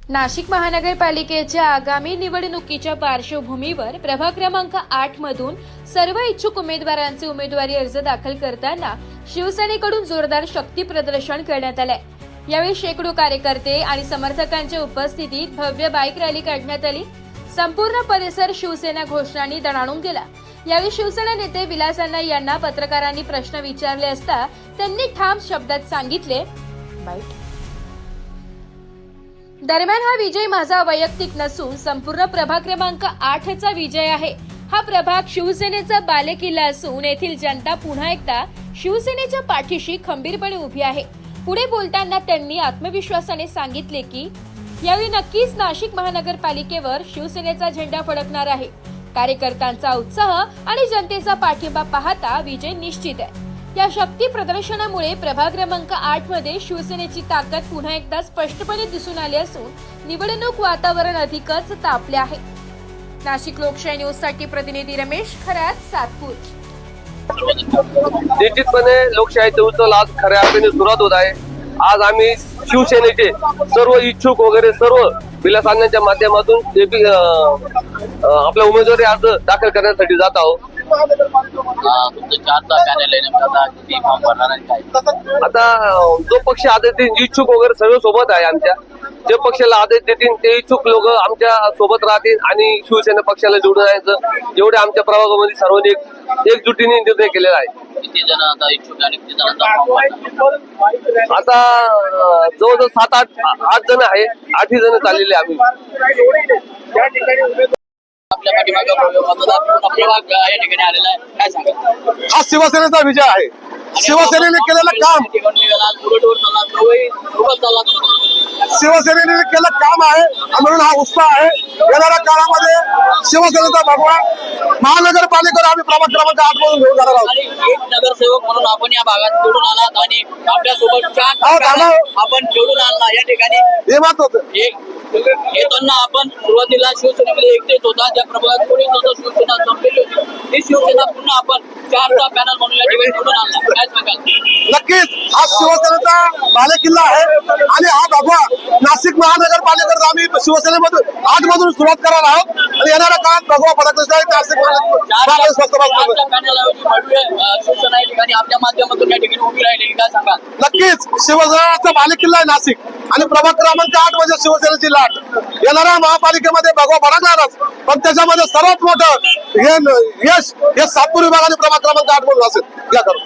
नाशिक महानगरपालिकेच्या आगामी निवडणुकीच्या पार्श्वभूमीवर प्रभाग क्रमांक 8 मधून सर्व इच्छुक उमेदवारांचे उमेदवारी अर्ज दाखल करताना शिवसेनेकडून जोरदार शक्ती प्रदर्शन करण्यात आले। यावेळी शेकडो कार्यकर्ते आणि समर्थकांच्या उपस्थितीत भव्य बाईक रॅली काढण्यात आली। संपूर्ण परिसर शिवसेना घोषणांनी दणाणून गेला। यावेळी शिवसेना नेते विलास अण्णा यांना पत्रकारांनी प्रश्न विचारले असता त्यांनी ठाम शब्दात सांगितले, बाईट। दरम्यान हा विजय माझा वैयक्तिक नसून संपूर्ण प्रभाग क्रमांक 8 चा विजय आहे। हा प्रभाग शिवसेनेचा बालेकिल्ला असून येथील जनता पुन्हा एकदा शिवसेनेच्या पाठीशी खंबीरपणे उभी आहे। पुढे बोलताना त्यांनी आत्मविश्वासाने सांगितले की यावेळी नक्कीच नाशिक महानगरपालिकेवर शिवसेनेचा झेंडा फडकणार आहे। कार्यकर्त्यांचा उत्साह आणि जनतेचा पाठिंबा पाहता विजय निश्चित आहे। या शक्ती प्रदर्शनामुळे प्रभाग क्रमांक 8 मध्ये शिवसेनेची ताकद पुन्हा एकदा स्पष्टपणे दिसून आली असून निवडणूक वातावरण अधिकच तापले आहे। नाशिक लोकशाही न्यूज साठी प्रतिनिधी रमेश खरात, सातपूर। निश्चितपणे लोकशाहीचे उत्सव आज खऱ्या अर्थाने सुरुवात होत आहे। आज आम्ही शिवसेनेचे सर्व इच्छुक वगैरे सर्व विलास अण्णांच्या माध्यमातून आपला उमेदवारी अर्ज दाखल करण्यासाठी जात आहोत। आता जो पक्ष आदेश देतील, इच्छुक वगैरे सर्व सोबत आहे आमच्या। जे पक्षाला आदेश देतील ते इच्छुक लोक आमच्या सोबत राहतील आणि शिवसेना पक्षाला जोडून राहायचं एवढे आमच्या प्रभागामध्ये सर्वांनी एकजुटीने निर्णय केलेला आहे। किती जण आता इच्छुक आणि किती जण आता जवळजवळ 7-8 जण आहे, 8 जण चाललेले आम्ही। आपल्या पाठीमागे मतदार प्रभाग या ठिकाणी आलेला आहे, काय सांगाल? हा शिवसेनेचा विजय आहे। शिवसेनेने केलेलं काम शिवसेनेने केलं काम आहे म्हणून हा उत्साह आहे। येणाऱ्या काळामध्ये शिवसेनेचा भगवा महानगरपालिकेवर आम्ही प्रभाग क्रमांक 8 मधून घेऊन जाणार आहोत। आणि एक नगरसेवक म्हणून आपण या भागात जोडून आलात आणि आपल्यासोबत 4 आपण जोडून आणला या ठिकाणी। हे महत्वाचं येताना आपण सुरुवातीला शिवसेनेमध्ये एकटेच होता, ज्या प्रभागात कोणीच नव्हतं, शिवसेना संपलेली होती। ही शिवसेना पुन्हा आपण 4चा पॅनल म्हणून या ठिकाणी जोडून आणला, काय सांगाल? नक्कीच हा शिवसेनेचा बालेकिल्ला आहे आणि हा भगवा नाशिक महानगरपालिकेवर आम्ही शिवसेनेमधून 8 मधून सुरुवात करणार आहोत आणि येणाऱ्या काळात भगवा फडकण्यासाठी नाशिक शिवसेना या ठिकाणी आपल्या माध्यमातून या ठिकाणी उभी राहिली, काय सांगाल? नक्कीच शिवसेनेचा बालेकिल्ला आहे नाशिक आणि प्रभाग क्रमांक 8 मध्ये शिवसेनेची लाट। येणाऱ्या महापालिकेमध्ये भगवा फडकणारच, पण त्याच्यामध्ये सर्वात मोठं यश हे सातपूर विभागाने प्रभाग क्रमांक 8 मधून असेल। या करू